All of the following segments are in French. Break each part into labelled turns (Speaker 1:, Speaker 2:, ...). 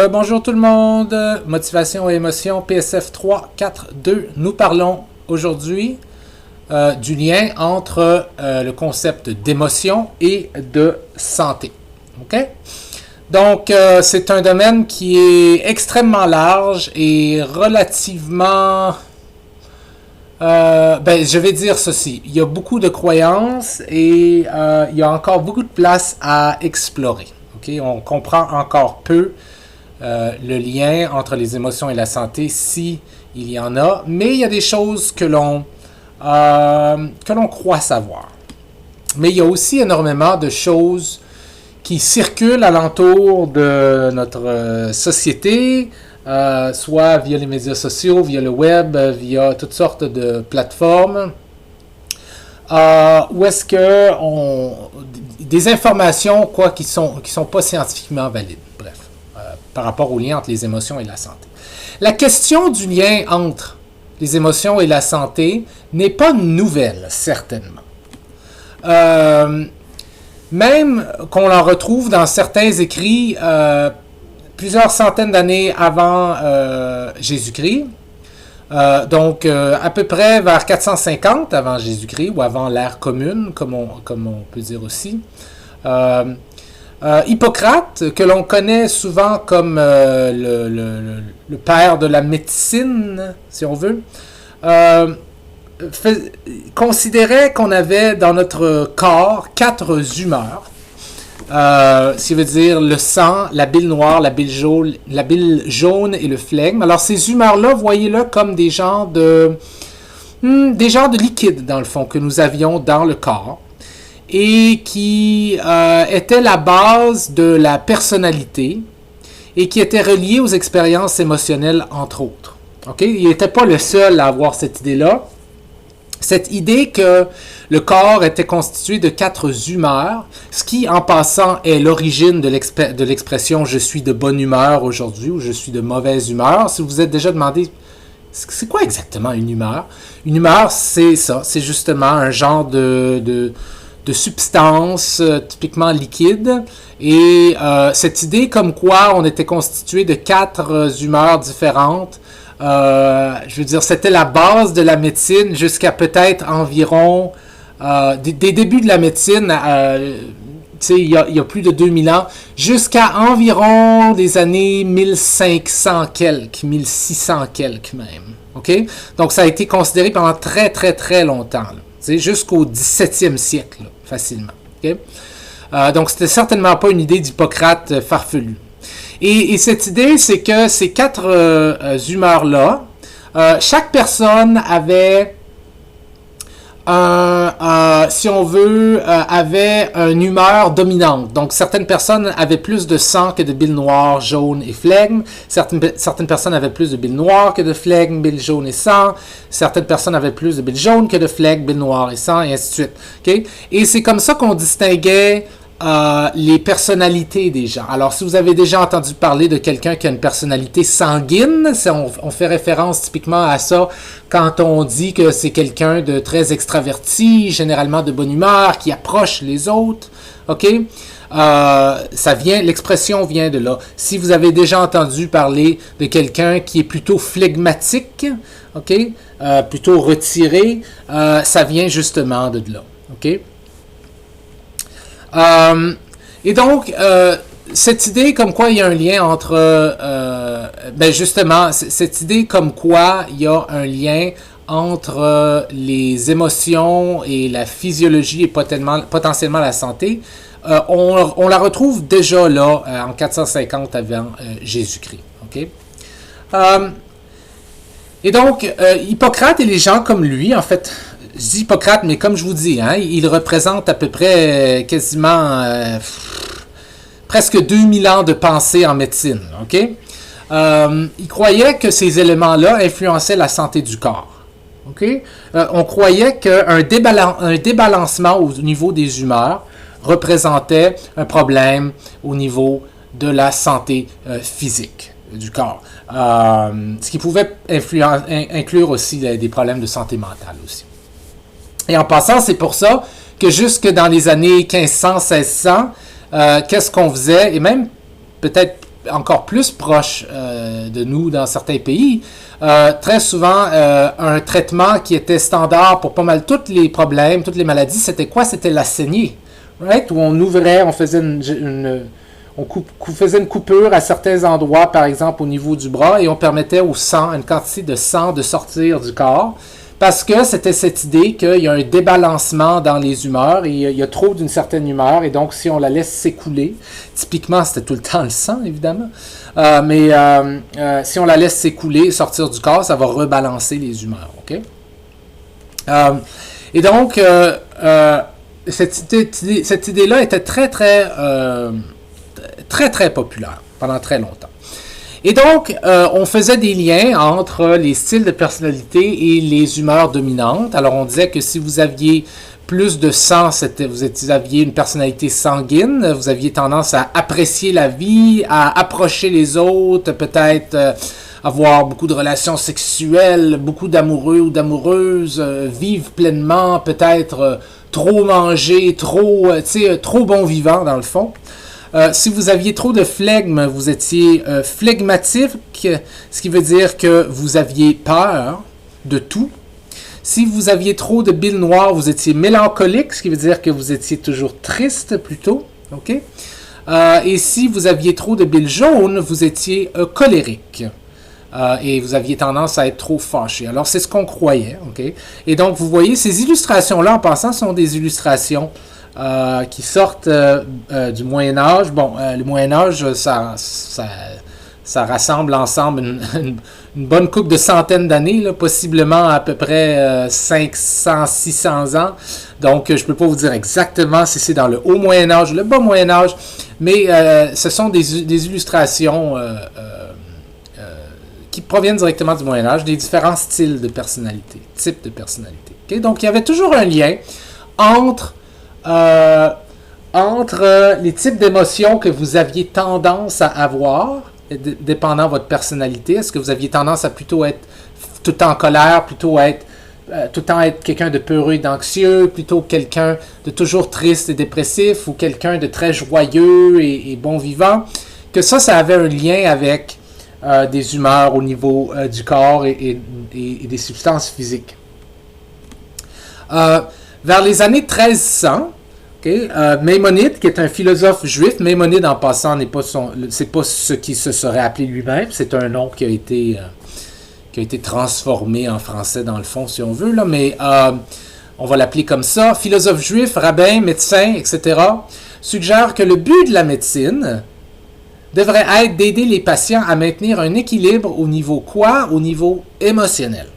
Speaker 1: Bonjour tout le monde, motivation et émotion, PSF 3, 4, 2. Nous parlons aujourd'hui du lien entre le concept d'émotion et de santé. OK? Donc, c'est un domaine qui est extrêmement large et relativement... je vais dire ceci. Il y a beaucoup de croyances et il y a encore beaucoup de place à explorer. Okay? On comprend encore peu le lien entre les émotions et la santé, si il y en a, mais il y a des choses que l'on croit savoir. Mais il y a aussi énormément de choses qui circulent alentour de notre société, soit via les médias sociaux, via le web, via toutes sortes de plateformes, où est-ce que des informations qui sont pas scientifiquement valides. Bref, par rapport au lien entre les émotions et la santé. La question du lien entre les émotions et la santé n'est pas nouvelle, certainement. Même qu'on en retrouve dans certains écrits plusieurs centaines d'années avant Jésus-Christ, donc à peu près vers 450 avant Jésus-Christ, ou avant l'ère commune, comme on peut dire aussi. Hippocrate, que l'on connaît souvent comme le père de la médecine, si on veut, considérait qu'on avait dans notre corps 4 humeurs, ce qui veut dire le sang, la bile noire, la bile jaune et le flegme. Alors ces humeurs-là, voyez-le comme des genres de liquide, dans le fond, que nous avions dans le corps et qui étaient la base de la personnalité et qui étaient reliés aux expériences émotionnelles, entre autres. Okay? Il n'était pas le seul à avoir cette idée-là. Cette idée que le corps était constitué de 4 humeurs, ce qui, en passant, est l'origine de l'expression « je suis de bonne humeur aujourd'hui » ou « je suis de mauvaise humeur ». Si vous vous êtes déjà demandé, c'est quoi exactement une humeur? Une humeur, c'est ça, c'est justement un genre de substance typiquement liquide. Et cette idée comme quoi on était constitué de 4 humeurs différentes, je veux dire, c'était la base de la médecine jusqu'à peut-être environ des débuts de la médecine, il y a plus de 2000 ans, jusqu'à environ les années 1500 quelques, 1600 quelques même. Okay? Donc ça a été considéré pendant très très très longtemps, jusqu'au 17e siècle, là, facilement. Okay? Donc c'était certainement pas une idée d'Hippocrate farfelue. Et cette idée, c'est que ces 4 humeurs-là, chaque personne avait, si on veut, avait une humeur dominante. Donc, certaines personnes avaient plus de sang que de bile noire, jaune et flegme. Certaines personnes avaient plus de bile noire que de flegme, bile jaune et sang. Certaines personnes avaient plus de bile jaune que de flegme, bile noire et sang, et ainsi de suite. Okay? Et c'est comme ça qu'on distinguait les personnalités des gens. Alors, si vous avez déjà entendu parler de quelqu'un qui a une personnalité sanguine, on fait référence typiquement à ça quand on dit que c'est quelqu'un de très extraverti, généralement de bonne humeur, qui approche les autres. OK? L'expression vient de là. Si vous avez déjà entendu parler de quelqu'un qui est plutôt flegmatique, OK? Plutôt retiré, ça vient justement de là. OK? Et donc, cette idée comme quoi il y a un lien entre, justement, cette idée comme quoi il y a un lien entre les émotions et la physiologie et potentiellement la santé, on la retrouve déjà là, en 450 avant Jésus-Christ. Okay? Et donc, Hippocrate et les gens comme lui, en fait, je dis Hippocrate, mais comme je vous dis, il représente à peu près quasiment presque 2000 ans de pensée en médecine. Okay? Il croyait que ces éléments-là influençaient la santé du corps. Okay? On croyait qu'un débalancement au niveau des humeurs représentait un problème au niveau de la santé physique du corps. Ce qui pouvait inclure aussi des problèmes de santé mentale aussi. Et en passant, c'est pour ça que jusque dans les années 1500, 1600, qu'est-ce qu'on faisait, et même peut-être encore plus proche de nous dans certains pays, très souvent, un traitement qui était standard pour pas mal tous les problèmes, toutes les maladies, c'était quoi? C'était la saignée, right? Où on ouvrait, on faisait faisait une coupure à certains endroits, par exemple au niveau du bras, et on permettait au sang, une quantité de sang de sortir du corps, parce que c'était cette idée qu'il y a un débalancement dans les humeurs, et il y a trop d'une certaine humeur, et donc si on la laisse s'écouler, typiquement c'était tout le temps le sang évidemment, mais si on la laisse s'écouler, sortir du corps, ça va rebalancer les humeurs, ok? Et donc, cette idée-là était très populaire pendant très longtemps. Et donc, on faisait des liens entre les styles de personnalité et les humeurs dominantes. Alors, on disait que si vous aviez plus de sang, vous aviez une personnalité sanguine, vous aviez tendance à apprécier la vie, à approcher les autres, peut-être avoir beaucoup de relations sexuelles, beaucoup d'amoureux ou d'amoureuses, vivre pleinement, peut-être trop manger, trop bon vivant dans le fond. Si vous aviez trop de flegme, vous étiez flegmatique, ce qui veut dire que vous aviez peur de tout. Si vous aviez trop de bile noire, vous étiez mélancolique, ce qui veut dire que vous étiez toujours triste plutôt. Okay? Et si vous aviez trop de bile jaune, vous étiez colérique. Et vous aviez tendance à être trop fâché. Alors, c'est ce qu'on croyait. Okay? Et donc, vous voyez, ces illustrations-là, en passant, sont des illustrations qui sortent du Moyen-Âge. Bon, le Moyen-Âge, ça rassemble ensemble une bonne couple de centaines d'années, là, possiblement à peu près 500-600 ans. Donc, je ne peux pas vous dire exactement si c'est dans le haut Moyen-Âge ou le bas Moyen-Âge, mais ce sont des illustrations qui proviennent directement du Moyen-Âge, des différents styles de personnalité, types de personnalité. Okay? Donc, il y avait toujours un lien entre les types d'émotions que vous aviez tendance à avoir, dépendant de votre personnalité. Est-ce que vous aviez tendance à plutôt être tout le temps en colère, plutôt être tout le temps être quelqu'un de peureux et d'anxieux, plutôt quelqu'un de toujours triste et dépressif, ou quelqu'un de très joyeux et bon vivant? Que ça avait un lien avec des humeurs au niveau du corps et des substances physiques. Vers les années 1300, okay, Maïmonide, qui est un philosophe juif, Maïmonide en passant, c'est pas ce qu'il se serait appelé lui-même, c'est un nom qui a été transformé en français dans le fond, si on veut, là, mais on va l'appeler comme ça. Philosophe juif, rabbin, médecin, etc., suggère que le but de la médecine devrait être d'aider les patients à maintenir un équilibre au niveau quoi? Au niveau émotionnel.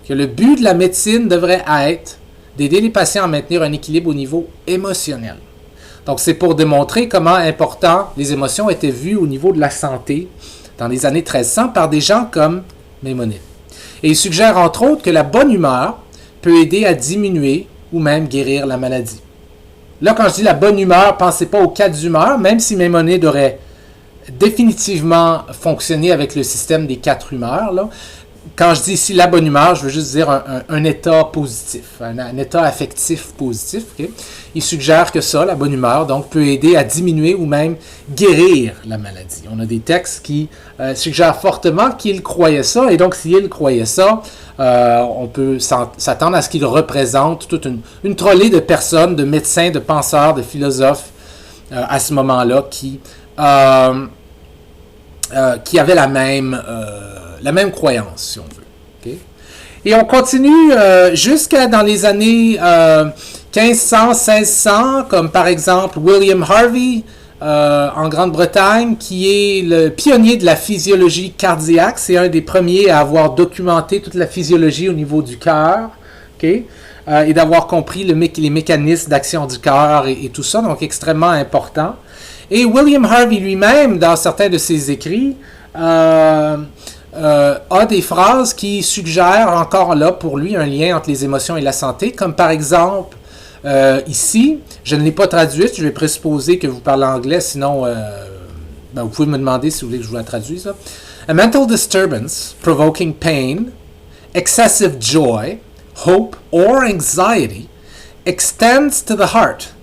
Speaker 1: Que le but de la médecine devrait être d'aider les patients à maintenir un équilibre au niveau émotionnel. Donc, c'est pour démontrer comment important les émotions étaient vues au niveau de la santé dans les années 1300 par des gens comme Maïmonide. Et il suggère entre autres que la bonne humeur peut aider à diminuer ou même guérir la maladie. Là, quand je dis la bonne humeur, pensez pas aux 4 humeurs, même si Maïmonide aurait définitivement fonctionné avec le système des 4 humeurs, là. Quand je dis ici la bonne humeur, je veux juste dire un état positif, un état affectif positif. Okay? Il suggère que ça, la bonne humeur, donc, peut aider à diminuer ou même guérir la maladie. On a des textes qui suggèrent fortement qu'il croyait ça, et donc s'il croyait ça, on peut s'attendre à ce qu'il représente toute une trollée de personnes, de médecins, de penseurs, de philosophes à ce moment-là qui avaient la même croyance, si on veut. Okay? Et on continue jusqu'à dans les années 1500, 1600, comme par exemple William Harvey en Grande-Bretagne, qui est le pionnier de la physiologie cardiaque. C'est un des premiers à avoir documenté toute la physiologie au niveau du cœur, okay? Et d'avoir compris les mécanismes d'action du cœur et tout ça, donc extrêmement important. Et William Harvey lui-même, dans certains de ses écrits, a des phrases qui suggèrent encore là pour lui un lien entre les émotions et la santé, comme par exemple ici, je ne l'ai pas traduite, je vais présupposer que vous parlez anglais, sinon vous pouvez me demander si vous voulez que je vous la traduise. Là. A mental disturbance provoking pain, excessive joy, hope or anxiety extends to the heart,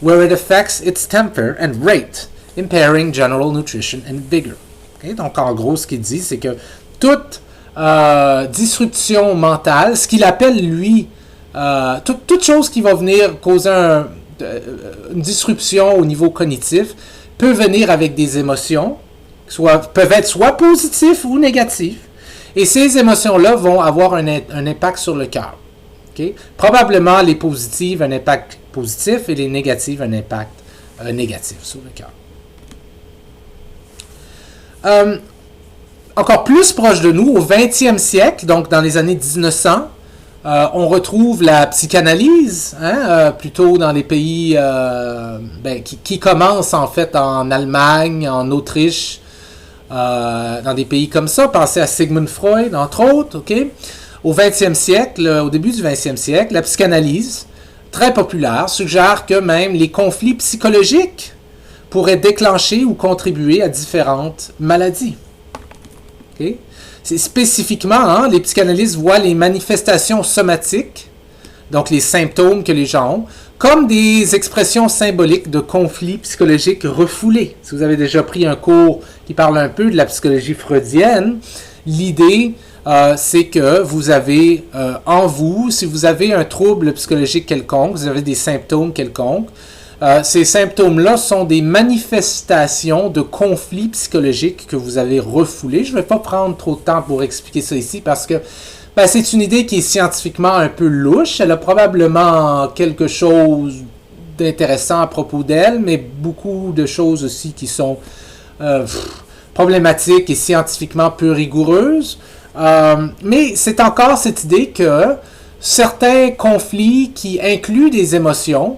Speaker 1: where it affects its temper and rate impairing general nutrition and vigor. Okay? Donc, en gros, ce qu'il dit, c'est que toute disruption mentale, ce qu'il appelle, lui, toute chose qui va venir causer une disruption au niveau cognitif, peut venir avec des émotions, peuvent être soit positives ou négatives, et ces émotions-là vont avoir un impact sur le cœur. Okay? Probablement les positives, un impact positif, et les négatives, un impact négatif sur le cœur. Encore plus proche de nous, au 20e siècle, donc dans les années 1900, on retrouve la psychanalyse, plutôt dans les pays qui commencent en fait en Allemagne, en Autriche, dans des pays comme ça. Pensez à Sigmund Freud, entre autres. Okay? Au 20e siècle, au début du 20e siècle, la psychanalyse, très populaire, suggère que même les conflits psychologiques pourraient déclencher ou contribuer à différentes maladies. Okay? C'est spécifiquement, les psychanalystes voient les manifestations somatiques, donc les symptômes que les gens ont, comme des expressions symboliques de conflits psychologiques refoulés. Si vous avez déjà pris un cours qui parle un peu de la psychologie freudienne, l'idée, c'est que vous avez en vous, si vous avez un trouble psychologique quelconque, vous avez des symptômes quelconques, ces symptômes-là sont des manifestations de conflits psychologiques que vous avez refoulés. Je ne vais pas prendre trop de temps pour expliquer ça ici parce que c'est une idée qui est scientifiquement un peu louche. Elle a probablement quelque chose d'intéressant à propos d'elle, mais beaucoup de choses aussi qui sont problématiques et scientifiquement peu rigoureuses. Mais c'est encore cette idée que certains conflits qui incluent des émotions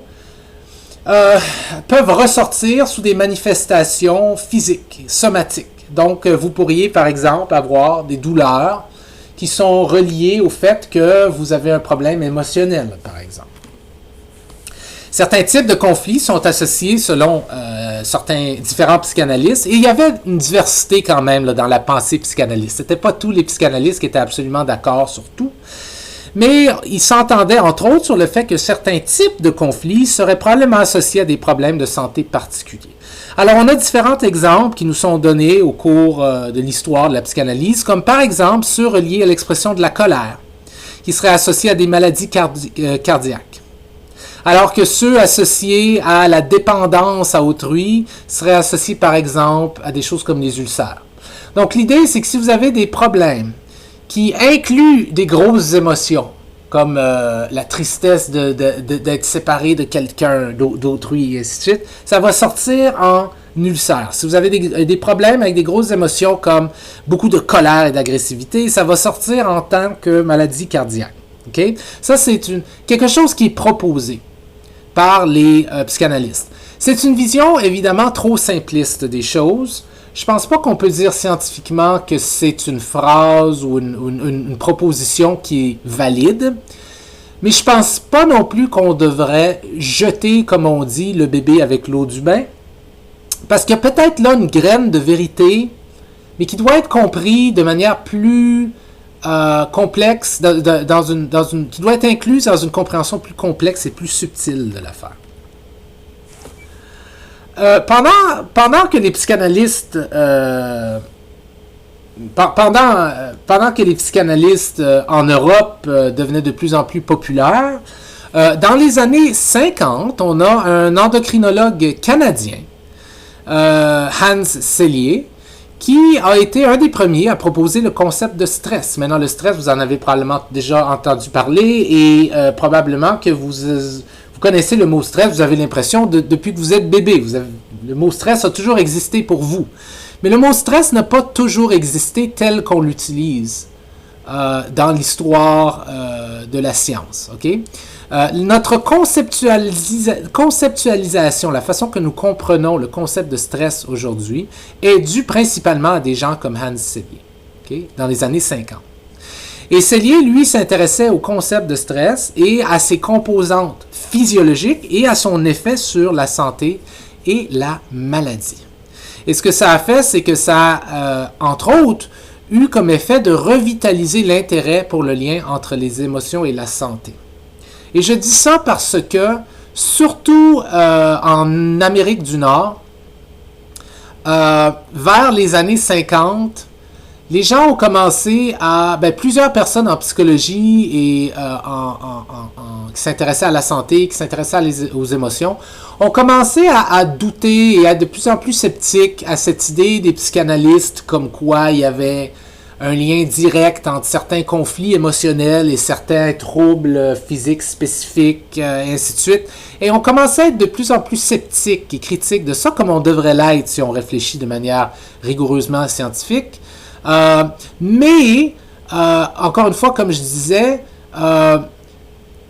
Speaker 1: peuvent ressortir sous des manifestations physiques, somatiques. Donc, vous pourriez, par exemple, avoir des douleurs qui sont reliées au fait que vous avez un problème émotionnel, par exemple. Certains types de conflits sont associés selon certains différents psychanalystes, et il y avait une diversité quand même dans la pensée psychanalyste. Ce n'étaient pas tous les psychanalystes qui étaient absolument d'accord sur tout. Mais ils s'entendaient, entre autres, sur le fait que certains types de conflits seraient probablement associés à des problèmes de santé particuliers. Alors, on a différents exemples qui nous sont donnés au cours de l'histoire de la psychanalyse, comme par exemple ceux reliés à l'expression de la colère, qui seraient associés à des maladies cardiaques. Alors que ceux associés à la dépendance à autrui seraient associés, par exemple, à des choses comme les ulcères. Donc, l'idée, c'est que si vous avez des problèmes qui inclut des grosses émotions, comme la tristesse d'être séparé de quelqu'un, d'autrui, et ainsi de suite, ça va sortir en ulcère. Si vous avez des problèmes avec des grosses émotions comme beaucoup de colère et d'agressivité, ça va sortir en tant que maladie cardiaque. Okay? Ça, c'est quelque chose qui est proposé par les psychanalystes. C'est une vision, évidemment, trop simpliste des choses. Je ne pense pas qu'on peut dire scientifiquement que c'est une phrase ou une proposition qui est valide, mais je ne pense pas non plus qu'on devrait jeter, comme on dit, le bébé avec l'eau du bain, parce qu'il y a peut-être là une graine de vérité, mais qui doit être compris de manière plus complexe, qui doit être incluse dans une compréhension plus complexe et plus subtile de l'affaire. Pendant que les psychanalystes en Europe devenaient de plus en plus populaires, dans les années 50, on a un endocrinologue canadien, Hans Selye, qui a été un des premiers à proposer le concept de stress. Maintenant, le stress, vous en avez probablement déjà entendu parler et probablement que vous connaissez le mot stress, vous avez l'impression, depuis que vous êtes bébé, le mot stress a toujours existé pour vous. Mais le mot stress n'a pas toujours existé tel qu'on l'utilise dans l'histoire de la science. Okay? Notre conceptualisation, la façon que nous comprenons le concept de stress aujourd'hui, est due principalement à des gens comme Hans Selye, okay? Dans les années 50. Et Selye, lui, s'intéressait au concept de stress et à ses composantes physiologiques et à son effet sur la santé et la maladie. Et ce que ça a fait, c'est que ça a, entre autres, eu comme effet de revitaliser l'intérêt pour le lien entre les émotions et la santé. Et je dis ça parce que, surtout en Amérique du Nord, vers les années 50, les gens ont commencé à... plusieurs personnes en psychologie et qui s'intéressaient à la santé, qui s'intéressaient aux émotions, ont commencé à douter et à être de plus en plus sceptiques à cette idée des psychanalystes comme quoi il y avait un lien direct entre certains conflits émotionnels et certains troubles physiques spécifiques, et ainsi de suite. Et on commençait à être de plus en plus sceptiques et critiques de ça, comme on devrait l'être si on réfléchit de manière rigoureusement scientifique. Mais, encore une fois, comme je disais,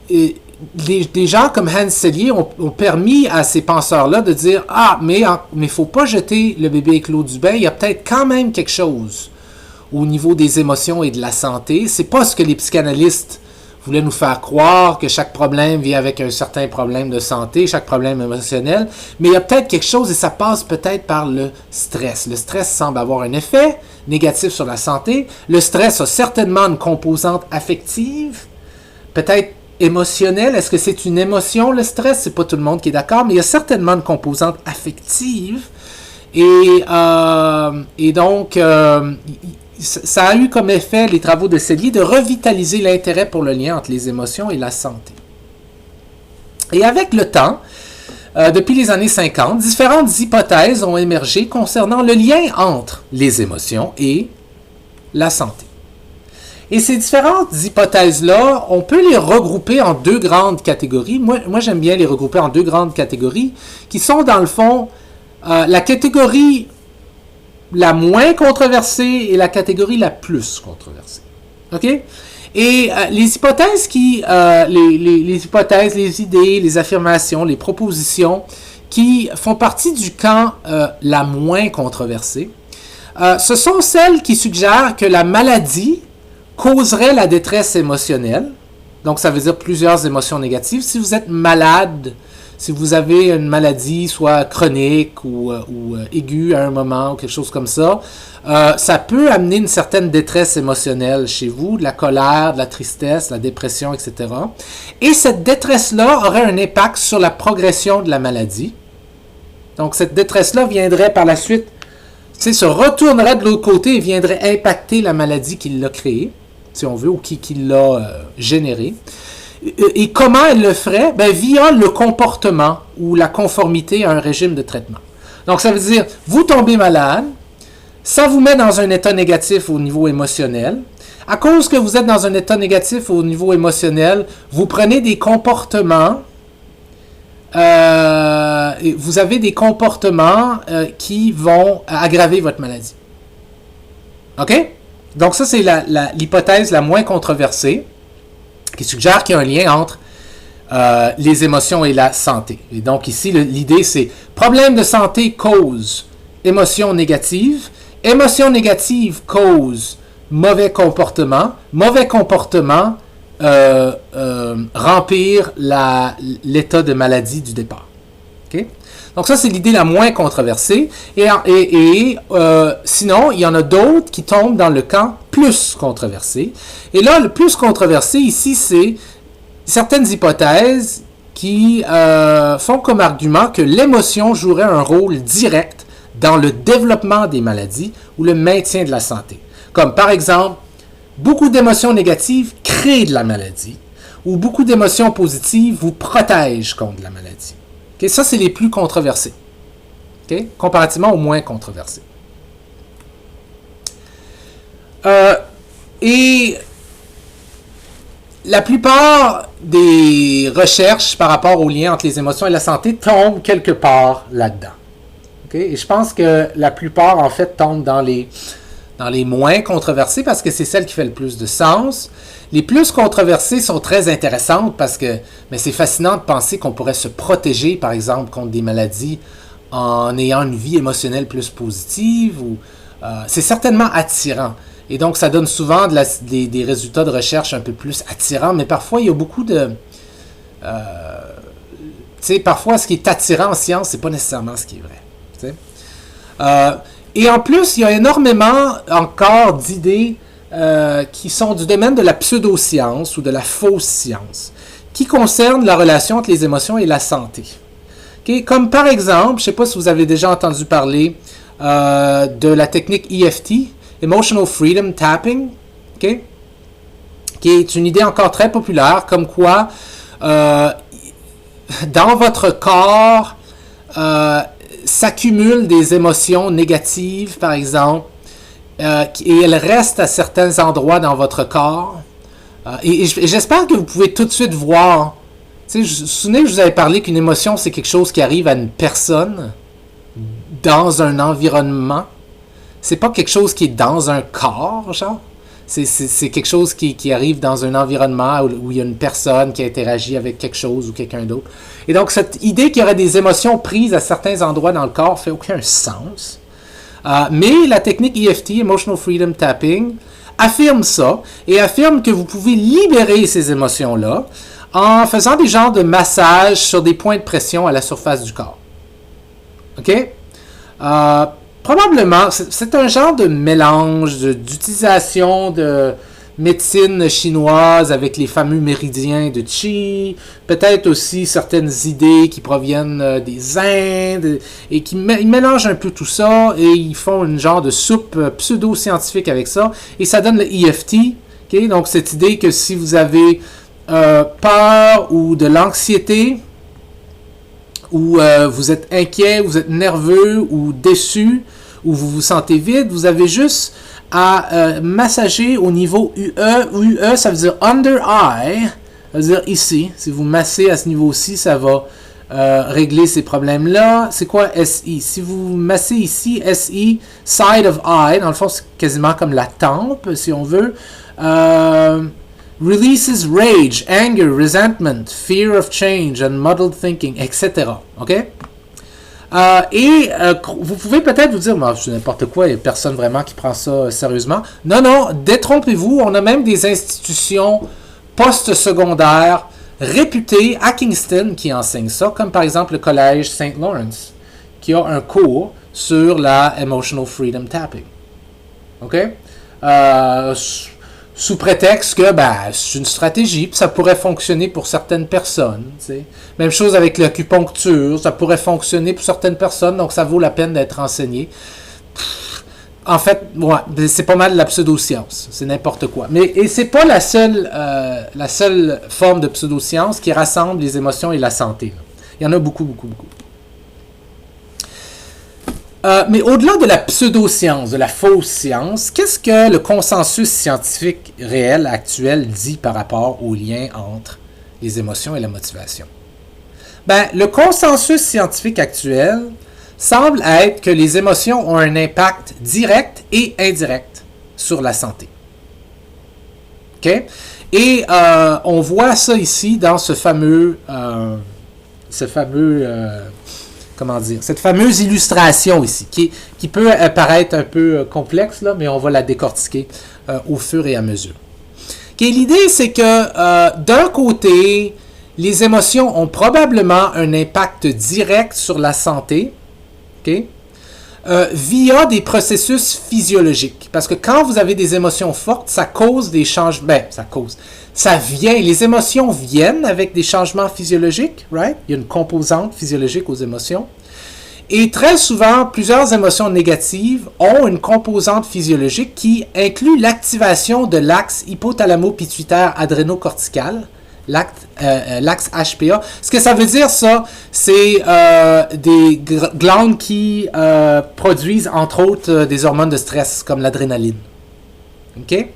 Speaker 1: des gens comme Hans Selye ont permis à ces penseurs-là de dire « Ah, mais il ne faut pas jeter le bébé avec l'eau du bain, il y a peut-être quand même quelque chose au niveau des émotions et de la santé. C'est pas ce que les psychanalystes voulaient nous faire croire, que chaque problème vient avec un certain problème de santé, chaque problème émotionnel, mais il y a peut-être quelque chose et ça passe peut-être par le stress. Le stress semble avoir un effet négatif sur la santé. Le stress a certainement une composante affective, peut-être émotionnelle. Est-ce que c'est une émotion, le stress? C'est pas tout le monde qui est d'accord, mais il y a certainement une composante affective. Et donc, ça a eu comme effet, les travaux de Selye, de revitaliser l'intérêt pour le lien entre les émotions et la santé. Et avec le temps, depuis les années 50, différentes hypothèses ont émergé concernant le lien entre les émotions et la santé. Et ces différentes hypothèses-là, on peut les regrouper en deux grandes catégories. Moi j'aime bien les regrouper en deux grandes catégories, qui sont dans le fond la catégorie la moins controversée et la catégorie la plus controversée. OK? Et les hypothèses les hypothèses, les idées, les affirmations, les propositions qui font partie du camp la moins controversée, ce sont celles qui suggèrent que la maladie causerait la détresse émotionnelle. Donc, ça veut dire plusieurs émotions négatives. Si vous êtes malade, si vous avez une maladie, soit chronique ou aiguë à un moment, ou quelque chose comme ça, ça peut amener une certaine détresse émotionnelle chez vous, de la colère, de la tristesse, de la dépression, etc. Et cette détresse-là aurait un impact sur la progression de la maladie. Donc, cette détresse-là viendrait par la suite, se retournerait de l'autre côté et viendrait impacter la maladie qui l'a créée, si on veut, ou qui l'a générée. Et comment elle le ferait? Via le comportement ou la conformité à un régime de traitement. Donc, ça veut dire, vous tombez malade, ça vous met dans un état négatif au niveau émotionnel. À cause que vous êtes dans un état négatif au niveau émotionnel, vous prenez des comportements, vous avez des comportements qui vont aggraver votre maladie. OK? Donc, ça, c'est l'hypothèse la moins controversée, qui suggère qu'il y a un lien entre les émotions et la santé. Et donc ici, l'idée c'est problème de santé cause émotion négative cause mauvais comportement remplir l'état de maladie du départ. Okay? Donc ça, c'est l'idée la moins controversée. Et sinon, il y en a d'autres qui tombent dans le camp plus controversé. Et là, le plus controversé ici, c'est certaines hypothèses qui font comme argument que l'émotion jouerait un rôle direct dans le développement des maladies ou le maintien de la santé. Comme par exemple, beaucoup d'émotions négatives créent de la maladie ou beaucoup d'émotions positives vous protègent contre la maladie. Okay? Ça, c'est les plus controversés, okay? Comparativement aux moins controversés. Et la plupart des recherches par rapport au lien entre les émotions et la santé tombent quelque part là-dedans. Okay? Et je pense que la plupart, en fait, tombent dans les moins controversés parce que c'est celle qui fait le plus de sens. Les plus controversées sont très intéressantes parce que c'est fascinant de penser qu'on pourrait se protéger, par exemple, contre des maladies en ayant une vie émotionnelle plus positive. C'est certainement attirant. Et donc, ça donne souvent des résultats de recherche un peu plus attirants, mais parfois, il y a beaucoup de... parfois, ce qui est attirant en science, c'est pas nécessairement ce qui est vrai. Et en plus, il y a énormément encore d'idées qui sont du domaine de la pseudoscience ou de la fausse science, qui concernent la relation entre les émotions et la santé. Okay? Comme par exemple, je ne sais pas si vous avez déjà entendu parler de la technique EFT, Emotional Freedom Tapping, okay? Qui est une idée encore très populaire, comme quoi dans votre corps s'accumulent des émotions négatives, par exemple, et elles restent à certains endroits dans votre corps. Et j'espère que vous pouvez tout de suite voir. Tu sais, vous vous souvenez que je vous avais parlé qu'une émotion, c'est quelque chose qui arrive à une personne dans un environnement. C'est pas quelque chose qui est dans un corps, genre. C'est quelque chose qui arrive dans un environnement où il y a une personne qui interagit avec quelque chose ou quelqu'un d'autre. Et donc, cette idée qu'il y aurait des émotions prises à certains endroits dans le corps fait aucun sens. Mais la technique EFT, Emotional Freedom Tapping, affirme ça et affirme que vous pouvez libérer ces émotions-là en faisant des genres de massages sur des points de pression à la surface du corps. OK? Probablement, c'est un genre de mélange d'utilisation de médecine chinoise avec les fameux méridiens de Qi, peut-être aussi certaines idées qui proviennent des Indes, et qui ils mélangent un peu tout ça, et ils font une genre de soupe pseudo-scientifique avec ça, et ça donne le EFT, okay? Donc cette idée que si vous avez peur ou de l'anxiété, ou vous êtes inquiet, vous êtes nerveux ou déçu, ou vous vous sentez vide, vous avez juste à massager au niveau UE. UE, ça veut dire under eye, ça veut dire ici. Si vous massez à ce niveau-ci, ça va régler ces problèmes-là. C'est quoi SI? Si vous massez ici, SI, side of eye, dans le fond, c'est quasiment comme la tempe, si on veut. Releases rage, anger, resentment, fear of change, and muddled thinking, etc. OK? Vous pouvez peut-être vous dire, c'est n'importe quoi, il n'y a personne vraiment qui prend ça sérieusement. Non, non, détrompez-vous, on a même des institutions post-secondaires réputées à Kingston qui enseignent ça, comme par exemple le collège St. Lawrence, qui a un cours sur la Emotional Freedom Tapping. OK? Sous prétexte que c'est une stratégie, puis ça pourrait fonctionner pour certaines personnes. T'sais. Même chose avec l'acupuncture, ça pourrait fonctionner pour certaines personnes, donc ça vaut la peine d'être enseigné. En fait, ouais, c'est pas mal de la pseudoscience, c'est n'importe quoi. Et c'est pas la seule forme de pseudoscience qui rassemble les émotions et la santé. Il y en a beaucoup, beaucoup, beaucoup. Mais au-delà de la pseudo-science, de la fausse science, qu'est-ce que le consensus scientifique réel actuel dit par rapport au lien entre les émotions et la motivation? Le consensus scientifique actuel semble être que les émotions ont un impact direct et indirect sur la santé. OK? Et on voit ça ici dans cette fameuse illustration ici, qui peut paraître un peu complexe, là, mais on va la décortiquer au fur et à mesure. Okay, l'idée, c'est que d'un côté, les émotions ont probablement un impact direct sur la santé, okay, via des processus physiologiques. Parce que quand vous avez des émotions fortes, ça cause des changements. Les émotions viennent avec des changements physiologiques, right? Il y a une composante physiologique aux émotions. Et très souvent, plusieurs émotions négatives ont une composante physiologique qui inclut l'activation de l'axe hypothalamo-pituitaire adrénocortical, l'axe HPA. Ce que ça veut dire, ça, c'est des glandes qui produisent, entre autres, des hormones de stress, comme l'adrénaline. OK?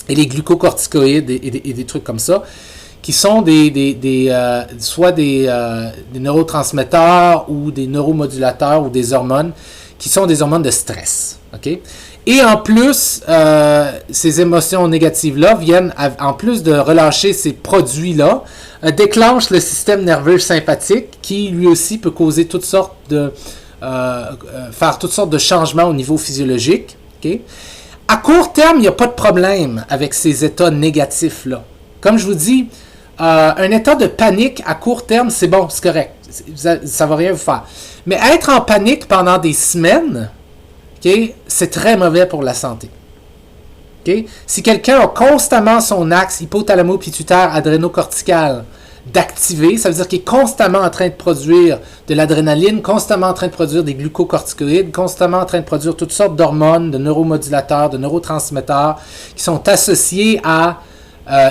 Speaker 1: Et les glucocorticoïdes et des trucs comme ça, qui sont soit des neurotransmetteurs ou des neuromodulateurs ou des hormones, qui sont des hormones de stress. Okay? Et en plus, ces émotions négatives-là viennent, en plus de relâcher ces produits-là, déclenchent le système nerveux sympathique qui, lui aussi, peut causer faire toutes sortes de changements au niveau physiologique. Okay? À court terme, il n'y a pas de problème avec ces états négatifs-là. Comme je vous dis, un état de panique à court terme, c'est bon, c'est correct. Ça ne va rien vous faire. Mais être en panique pendant des semaines, okay, c'est très mauvais pour la santé. Okay? Si quelqu'un a constamment son axe hypothalamo-pituitaire adrénocortical d'activer. Ça veut dire qu'il est constamment en train de produire de l'adrénaline, constamment en train de produire des glucocorticoïdes, constamment en train de produire toutes sortes d'hormones, de neuromodulateurs, de neurotransmetteurs qui sont associés à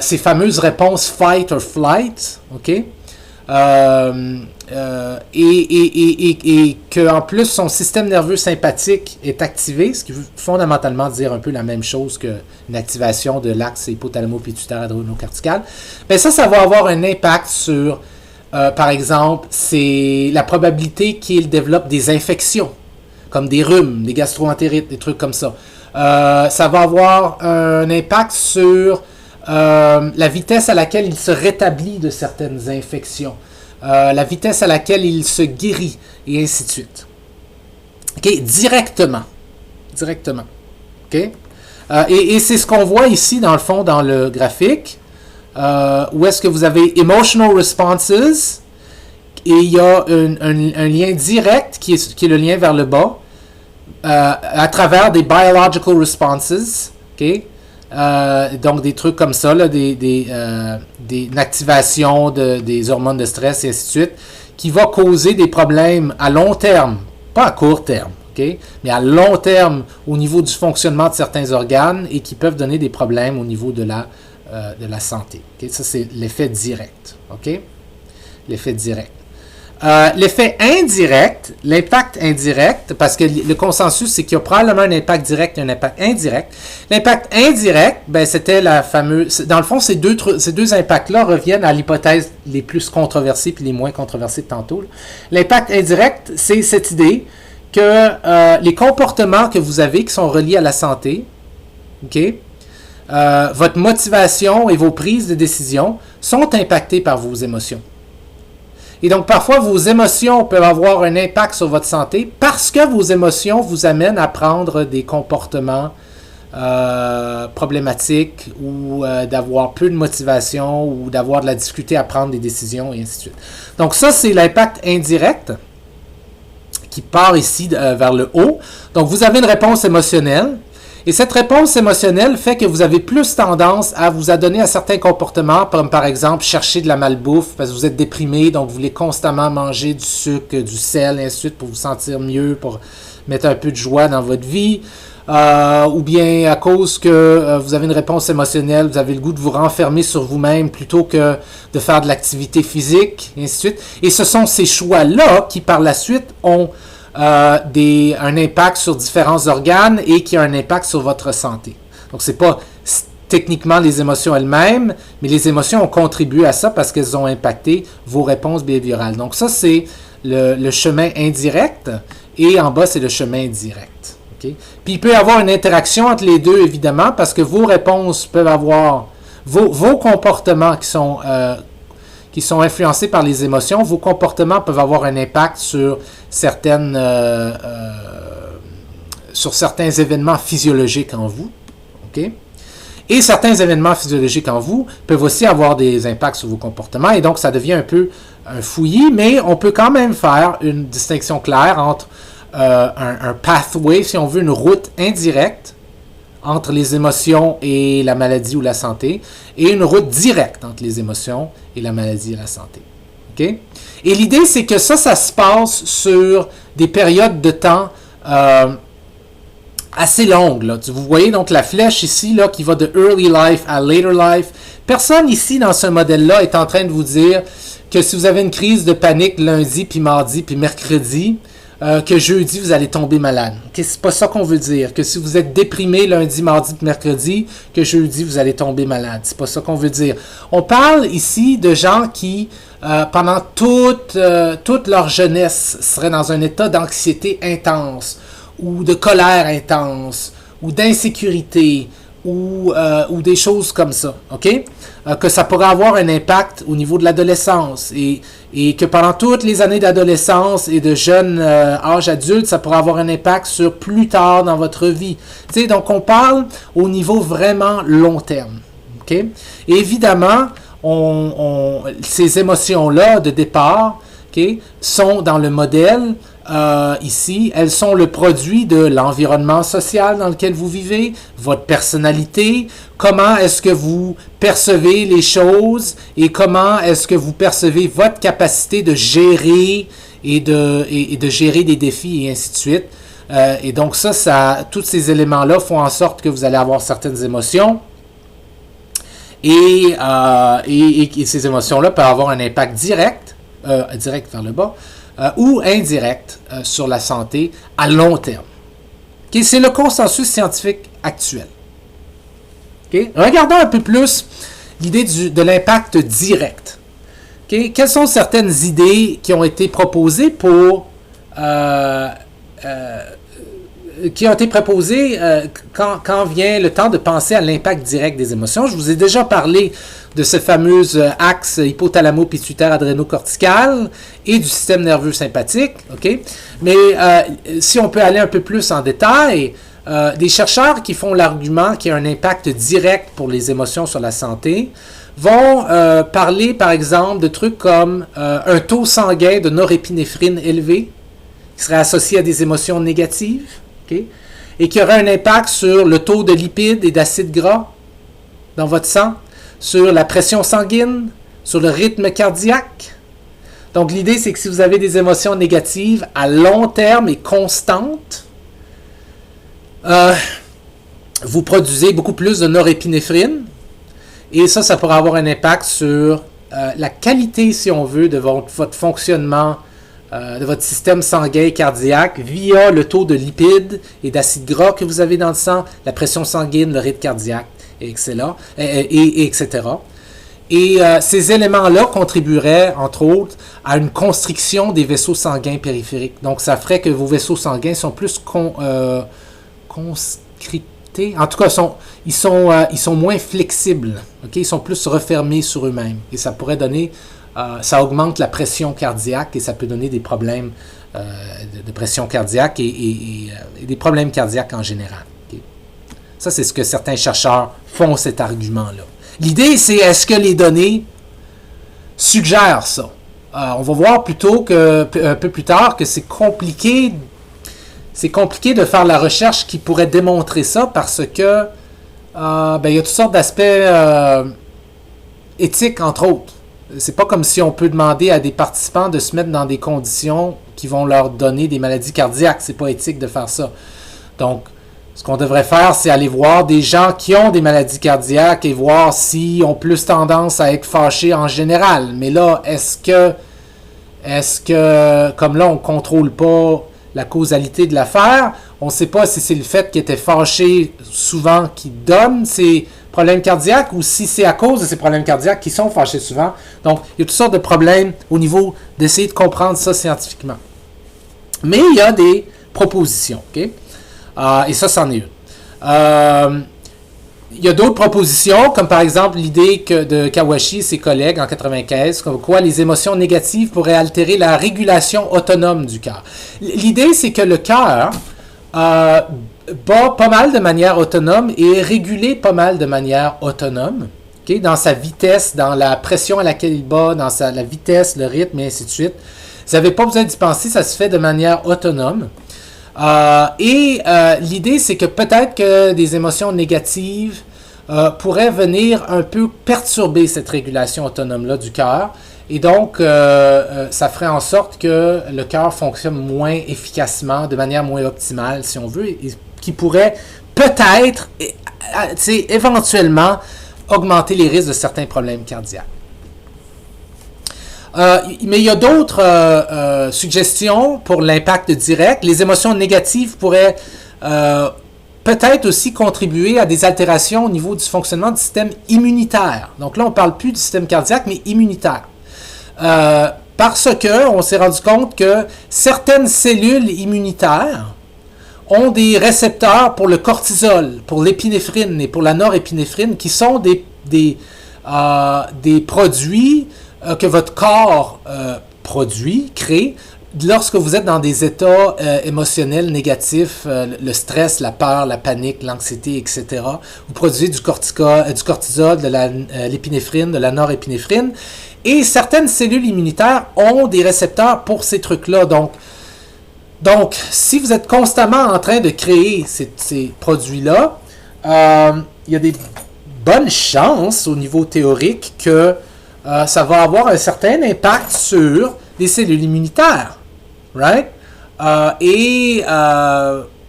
Speaker 1: ces fameuses réponses fight or flight, ok? Et qu'en plus son système nerveux sympathique est activé, ce qui veut fondamentalement dire un peu la même chose qu'une activation de l'axe hypothalamo-pituitaire adrénocortical, ben ça va avoir un impact sur, par exemple, c'est la probabilité qu'il développe des infections, comme des rhumes, des gastro-entérites, des trucs comme ça. Ça va avoir un impact sur la vitesse à laquelle il se rétablit de certaines infections, la vitesse à laquelle il se guérit, et ainsi de suite. Okay? Directement. Okay? Et c'est ce qu'on voit ici, dans le fond, dans le graphique, où est-ce que vous avez Emotional Responses, et il y a un lien direct, qui est le lien vers le bas, à travers des Biological Responses, okay? Donc des trucs comme ça, là, une activation des hormones de stress et ainsi de suite, qui va causer des problèmes à long terme, pas à court terme, okay? Mais à long terme au niveau du fonctionnement de certains organes et qui peuvent donner des problèmes au niveau de la santé. Okay? Ça, c'est l'effet direct. Okay? L'effet direct. L'effet indirect, l'impact indirect, parce que le consensus, c'est qu'il y a probablement un impact direct et un impact indirect. L'impact indirect, ben, c'était la fameuse... Dans le fond, ces deux impacts-là reviennent à l'hypothèse les plus controversées puis les moins controversées de tantôt. L'impact indirect, c'est cette idée que les comportements que vous avez qui sont reliés à la santé, okay, votre motivation et vos prises de décision sont impactés par vos émotions. Et donc, parfois, vos émotions peuvent avoir un impact sur votre santé parce que vos émotions vous amènent à prendre des comportements problématiques ou d'avoir peu de motivation ou d'avoir de la difficulté à prendre des décisions et ainsi de suite. Donc, ça, c'est l'impact indirect qui part ici vers le haut. Donc, vous avez une réponse émotionnelle. Et cette réponse émotionnelle fait que vous avez plus tendance à vous adonner à certains comportements, comme par exemple chercher de la malbouffe parce que vous êtes déprimé, donc vous voulez constamment manger du sucre, du sel, et ainsi de suite pour vous sentir mieux, pour mettre un peu de joie dans votre vie. Ou bien à cause que vous avez une réponse émotionnelle, vous avez le goût de vous renfermer sur vous-même plutôt que de faire de l'activité physique, et ainsi de suite. Et ce sont ces choix-là qui par la suite ont un impact sur différents organes et qui a un impact sur votre santé. Donc, c'est pas techniquement les émotions elles-mêmes, mais les émotions ont contribué à ça parce qu'elles ont impacté vos réponses behaviorales. Donc, ça, c'est le chemin indirect et en bas, c'est le chemin direct. Okay? Puis, il peut y avoir une interaction entre les deux, évidemment, parce que vos réponses peuvent avoir vos comportements qui sont influencés par les émotions, vos comportements peuvent avoir un impact sur certains événements physiologiques en vous. Okay? Et certains événements physiologiques en vous peuvent aussi avoir des impacts sur vos comportements. Et donc, ça devient un peu un fouillis, mais on peut quand même faire une distinction claire entre un pathway, si on veut, une route indirecte entre les émotions et la maladie ou la santé, et une route directe entre les émotions et la maladie et la santé. Okay? Et l'idée, c'est que ça se passe sur des périodes de temps assez longues. Là. Vous voyez donc la flèche ici là, qui va de early life à later life. Personne ici dans ce modèle-là est en train de vous dire que si vous avez une crise de panique lundi, puis mardi, puis mercredi, que jeudi, vous allez tomber malade. Okay? C'est pas ça qu'on veut dire. Que si vous êtes déprimé lundi, mardi, mercredi, que jeudi, vous allez tomber malade. C'est pas ça qu'on veut dire. On parle ici de gens qui, pendant toute leur jeunesse, seraient dans un état d'anxiété intense, ou de colère intense, ou d'insécurité, ou des choses comme ça. OK? Que ça pourrait avoir un impact au niveau de l'adolescence et que pendant toutes les années d'adolescence et de jeune âge adulte, ça pourrait avoir un impact sur plus tard dans votre vie. Tu sais, donc on parle au niveau vraiment long terme. OK? Et évidemment, ces émotions-là de départ, okay, sont dans le modèle ici, elles sont le produit de l'environnement social dans lequel vous vivez, votre personnalité, comment est-ce que vous percevez les choses et comment est-ce que vous percevez votre capacité de gérer et de gérer des défis et ainsi de suite. Et donc tous ces éléments-là font en sorte que vous allez avoir certaines émotions. Et ces émotions-là peuvent avoir un impact direct vers le bas, ou indirect sur la santé à long terme. Okay? C'est le consensus scientifique actuel. Okay? Regardons un peu plus l'idée de l'impact direct. Okay? Quelles sont certaines idées qui ont été proposées quand vient le temps de penser à l'impact direct des émotions? Je vous ai déjà parlé de ce fameux axe hypothalamo-pituitaire-adrénocortical et du système nerveux sympathique. Okay? Mais si on peut aller un peu plus en détail, des chercheurs qui font l'argument qu'il y a un impact direct pour les émotions sur la santé vont parler, par exemple, de trucs comme un taux sanguin de norépinéphrine élevé qui serait associé à des émotions négatives. Okay? Et qui aurait un impact sur le taux de lipides et d'acides gras dans votre sang, sur la pression sanguine, sur le rythme cardiaque. Donc l'idée, c'est que si vous avez des émotions négatives à long terme et constantes, vous produisez beaucoup plus de norépinéphrine, et ça pourrait avoir un impact sur la qualité, si on veut, de votre fonctionnement de votre système sanguin cardiaque via le taux de lipides et d'acides gras que vous avez dans le sang, la pression sanguine, le rythme cardiaque, etc. Et ces éléments-là contribueraient, entre autres, à une constriction des vaisseaux sanguins périphériques. Donc, ça ferait que vos vaisseaux sanguins sont plus conscriptés. En tout cas, ils sont moins flexibles. Okay? Ils sont plus refermés sur eux-mêmes. Et ça pourrait donner... ça augmente la pression cardiaque et ça peut donner des problèmes de pression cardiaque et des problèmes cardiaques en général. Okay? Ça, c'est ce que certains chercheurs font, cet argument-là. L'idée, c'est est-ce que les données suggèrent ça? On va voir plutôt un peu plus tard que c'est compliqué de faire la recherche qui pourrait démontrer ça parce que il y a toutes sortes d'aspects éthiques, entre autres. C'est pas comme si on peut demander à des participants de se mettre dans des conditions qui vont leur donner des maladies cardiaques. C'est pas éthique de faire ça. Donc, ce qu'on devrait faire, c'est aller voir des gens qui ont des maladies cardiaques et voir s'ils ont plus tendance à être fâchés en général. Mais là, est-ce que comme là, on ne contrôle pas la causalité de l'affaire, on ne sait pas si c'est le fait qu'ils étaient fâchés souvent qui donne ces problèmes cardiaques ou si c'est à cause de ces problèmes cardiaques qui sont fâchés souvent. Donc, il y a toutes sortes de problèmes au niveau d'essayer de comprendre ça scientifiquement. Mais il y a des propositions, OK? Et ça, c'en est une. Il y a d'autres propositions, comme par exemple l'idée de Kawashi et ses collègues en 1995, comme quoi les émotions négatives pourraient altérer la régulation autonome du cœur. L'idée, c'est que le cœur bat pas mal de manière autonome et est régulé pas mal de manière autonome, okay, dans sa vitesse, dans la pression à laquelle il bat, dans la vitesse, le rythme, et ainsi de suite. Vous n'avez pas besoin d'y penser, ça se fait de manière autonome. L'idée, c'est que peut-être que des émotions négatives pourraient venir un peu perturber cette régulation autonome-là du cœur. Et donc, ça ferait en sorte que le cœur fonctionne moins efficacement, de manière moins optimale, si on veut, et qui pourrait peut-être, éventuellement, augmenter les risques de certains problèmes cardiaques. Mais il y a d'autres suggestions pour l'impact direct. Les émotions négatives pourraient peut-être aussi contribuer à des altérations au niveau du fonctionnement du système immunitaire. Donc là, on ne parle plus du système cardiaque, mais immunitaire. Parce qu'on s'est rendu compte que certaines cellules immunitaires ont des récepteurs pour le cortisol, pour l'épinéphrine et pour la norépinéphrine, qui sont des produits que votre corps crée, lorsque vous êtes dans des états émotionnels négatifs, le stress, la peur, la panique, l'anxiété, etc., vous produisez du cortisol, de l'épinéphrine, de la norépinéphrine, et certaines cellules immunitaires ont des récepteurs pour ces trucs-là. Donc, Donc, si vous êtes constamment en train de créer ces produits-là, il y a des bonnes chances au niveau théorique que ça va avoir un certain impact sur les cellules immunitaires. Right? Et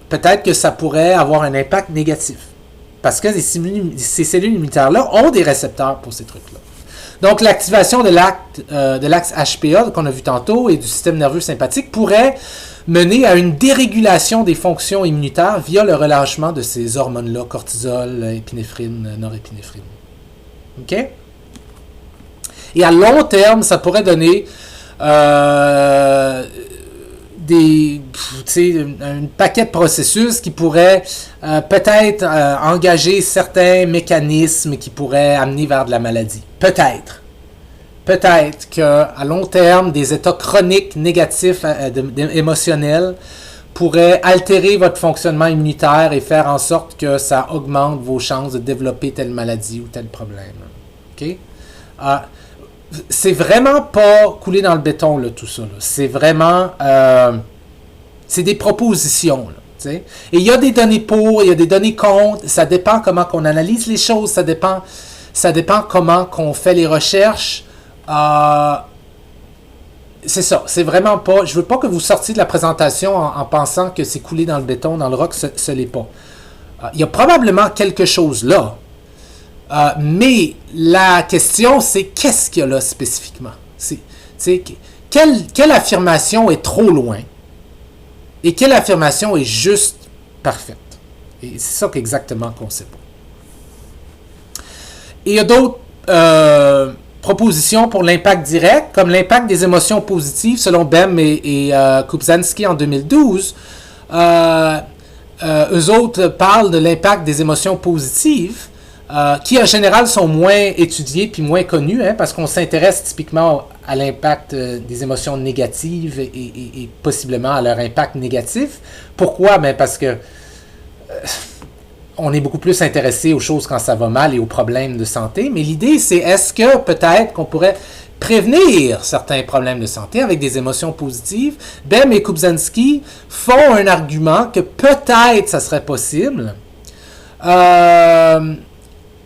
Speaker 1: peut-être que ça pourrait avoir un impact négatif. Parce que ces cellules immunitaires-là ont des récepteurs pour ces trucs-là. Donc, l'activation de l'axe HPA qu'on a vu tantôt et du système nerveux sympathique pourrait mener à une dérégulation des fonctions immunitaires via le relâchement de ces hormones-là, cortisol, épinéphrine, norépinéphrine. OK? Et à long terme, ça pourrait donner un paquet de processus qui pourraient peut-être engager certains mécanismes qui pourraient amener vers de la maladie. Peut-être. Peut-être qu'à long terme, des états chroniques négatifs émotionnels pourraient altérer votre fonctionnement immunitaire et faire en sorte que ça augmente vos chances de développer telle maladie ou tel problème. OK? C'est vraiment pas coulé dans le béton, là, tout ça. Là. C'est vraiment... c'est des propositions. Là, et il y a des données pour, il y a des données contre. Ça dépend comment on analyse les choses. Ça dépend comment on fait les recherches. C'est ça. C'est vraiment pas... Je veux pas que vous sortiez de la présentation en pensant que c'est coulé dans le béton, dans le roc. Ce l'est pas. Il y a probablement quelque chose là. Mais la question, c'est qu'est-ce qu'il y a là spécifiquement? Quelle affirmation est trop loin? Et quelle affirmation est juste parfaite? Et c'est ça exactement qu'on ne sait pas. Et il y a d'autres propositions pour l'impact direct, comme l'impact des émotions positives, selon Bem et Kubczynski en 2012. Eux autres parlent de l'impact des émotions positives, qui en général sont moins étudiés puis moins connus, hein, parce qu'on s'intéresse typiquement à l'impact des émotions négatives et possiblement à leur impact négatif. Pourquoi? Ben parce que on est beaucoup plus intéressé aux choses quand ça va mal et aux problèmes de santé, mais l'idée c'est est-ce que peut-être qu'on pourrait prévenir certains problèmes de santé avec des émotions positives? Bem et Kubczynski font un argument que peut-être ça serait possible.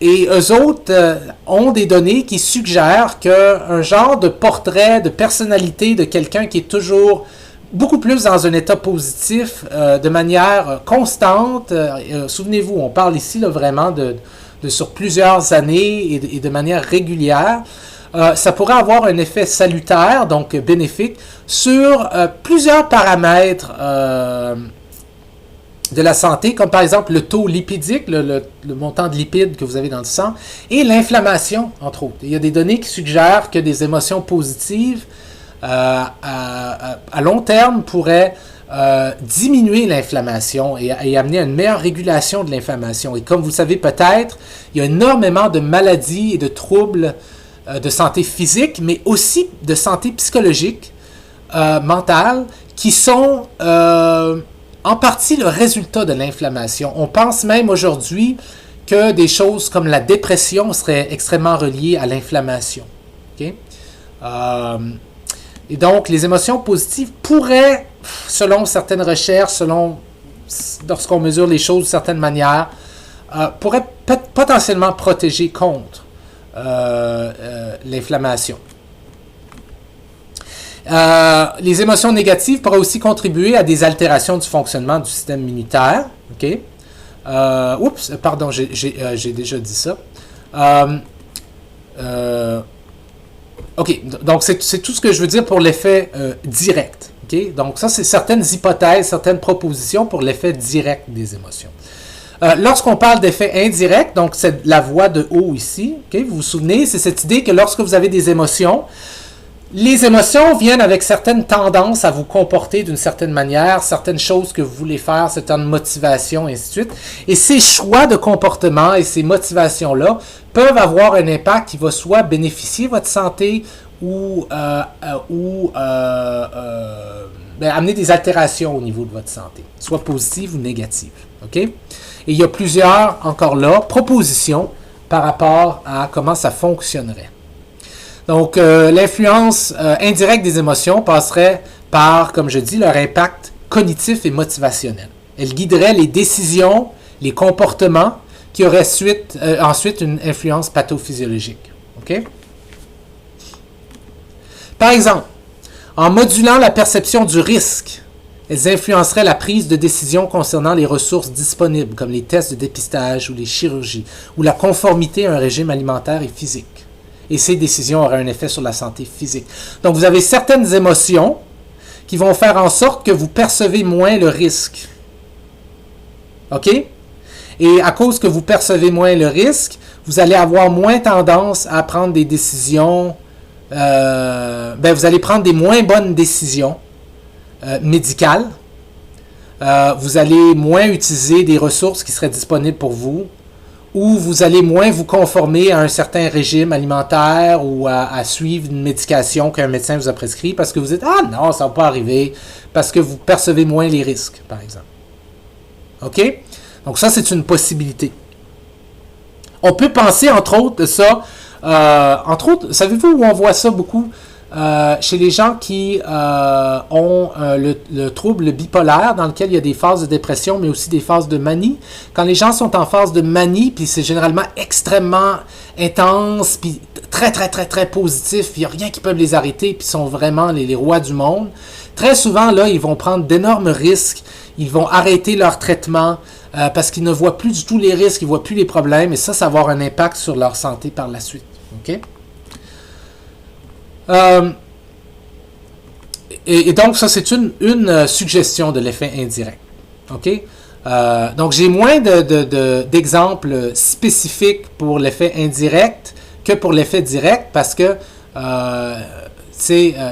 Speaker 1: Et eux autres ont des données qui suggèrent qu'un genre de portrait de personnalité de quelqu'un qui est toujours beaucoup plus dans un état positif de manière constante. Souvenez-vous, on parle ici là, vraiment de sur plusieurs années et de manière régulière. Ça pourrait avoir un effet salutaire, donc bénéfique, sur plusieurs paramètres de la santé, comme par exemple le taux lipidique, le montant de lipides que vous avez dans le sang, et l'inflammation, entre autres. Il y a des données qui suggèrent que des émotions positives, à long terme, pourraient diminuer l'inflammation et amener à une meilleure régulation de l'inflammation. Et comme vous le savez peut-être, il y a énormément de maladies et de troubles de santé physique, mais aussi de santé psychologique, mentale, qui sont en partie le résultat de l'inflammation. On pense même aujourd'hui que des choses comme la dépression seraient extrêmement reliées à l'inflammation. Okay? Et donc, les émotions positives pourraient, selon certaines recherches, lorsqu'on mesure les choses de certaines manières, pourraient potentiellement protéger contre l'inflammation. Les émotions négatives pourraient aussi contribuer à des altérations du fonctionnement du système immunitaire. Okay? Oups, pardon, j'ai déjà dit ça. OK, donc c'est tout ce que je veux dire pour l'effet direct. Okay? Donc ça, c'est certaines hypothèses, certaines propositions pour l'effet direct des émotions. Lorsqu'on parle d'effet indirect, donc c'est la voix de haut ici, okay? Vous vous souvenez, c'est cette idée que lorsque vous avez des émotions, les émotions viennent avec certaines tendances à vous comporter d'une certaine manière, certaines choses que vous voulez faire, certaines motivations, et ainsi de suite. Et ces choix de comportement et ces motivations-là peuvent avoir un impact qui va soit bénéficier votre santé ou amener des altérations au niveau de votre santé, soit positives ou négatives. Okay? Et il y a plusieurs, encore là, propositions par rapport à comment ça fonctionnerait. Donc, l'influence indirecte des émotions passerait par, comme je dis, leur impact cognitif et motivationnel. Elle guiderait les décisions, les comportements qui auraient ensuite une influence pathophysiologique. Okay? Par exemple, en modulant la perception du risque, elles influenceraient la prise de décision concernant les ressources disponibles, comme les tests de dépistage ou les chirurgies, ou la conformité à un régime alimentaire et physique. Et ces décisions auraient un effet sur la santé physique. Donc, vous avez certaines émotions qui vont faire en sorte que vous percevez moins le risque. OK? Et à cause que vous percevez moins le risque, vous allez avoir moins tendance à prendre des décisions, vous allez prendre des moins bonnes décisions médicales. Vous allez moins utiliser des ressources qui seraient disponibles pour vous, ou vous allez moins vous conformer à un certain régime alimentaire ou à suivre une médication qu'un médecin vous a prescrit parce que vous dites « Ah non, ça ne va pas arriver », parce que vous percevez moins les risques, par exemple. OK? Donc ça, c'est une possibilité. On peut penser, entre autres, de ça, savez-vous où on voit ça beaucoup? Chez les gens qui ont le trouble bipolaire, dans lequel il y a des phases de dépression, mais aussi des phases de manie. Quand les gens sont en phase de manie, puis c'est généralement extrêmement intense, puis très, très, très, très positif, puis il n'y a rien qui peut les arrêter, puis ils sont vraiment les rois du monde. Très souvent, là, ils vont prendre d'énormes risques, ils vont arrêter leur traitement, parce qu'ils ne voient plus du tout les risques, ils ne voient plus les problèmes, et ça va avoir un impact sur leur santé par la suite. OK? Et donc, ça, c'est une suggestion de l'effet indirect. OK? Donc, j'ai moins d'exemples spécifiques pour l'effet indirect que pour l'effet direct parce que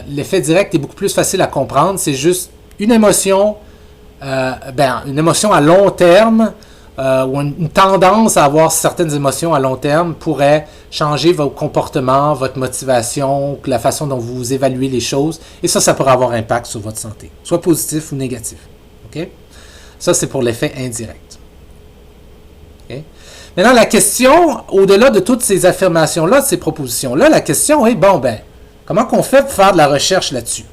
Speaker 1: l'effet direct est beaucoup plus facile à comprendre. C'est juste une émotion, une émotion à long terme ou une tendance à avoir certaines émotions à long terme pourrait changer votre comportement, votre motivation, la façon dont vous évaluez les choses. Et ça pourrait avoir un impact sur votre santé, soit positif ou négatif. OK? Ça, c'est pour l'effet indirect. OK? Maintenant, la question, au-delà de toutes ces affirmations-là, de ces propositions-là, la question est, comment qu'on fait pour faire de la recherche là-dessus?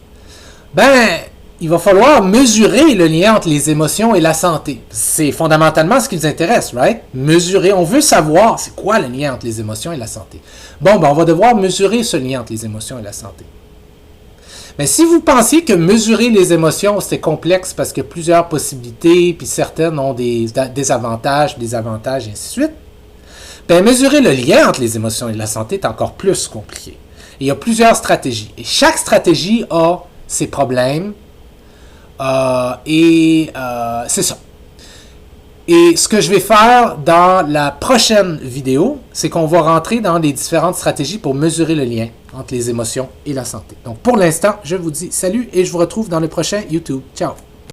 Speaker 1: Il va falloir mesurer le lien entre les émotions et la santé. C'est fondamentalement ce qui nous intéresse, right? Mesurer. On veut savoir c'est quoi le lien entre les émotions et la santé. On va devoir mesurer ce lien entre les émotions et la santé. Mais si vous pensiez que mesurer les émotions, c'est complexe parce qu'il y a plusieurs possibilités, puis certaines ont des avantages, et ainsi de suite, mesurer le lien entre les émotions et la santé est encore plus compliqué. Et il y a plusieurs stratégies. Et chaque stratégie a ses problèmes. C'est ça. Et ce que je vais faire dans la prochaine vidéo, c'est qu'on va rentrer dans les différentes stratégies pour mesurer le lien entre les émotions et la santé. Donc pour l'instant, je vous dis salut et je vous retrouve dans le prochain YouTube. Ciao!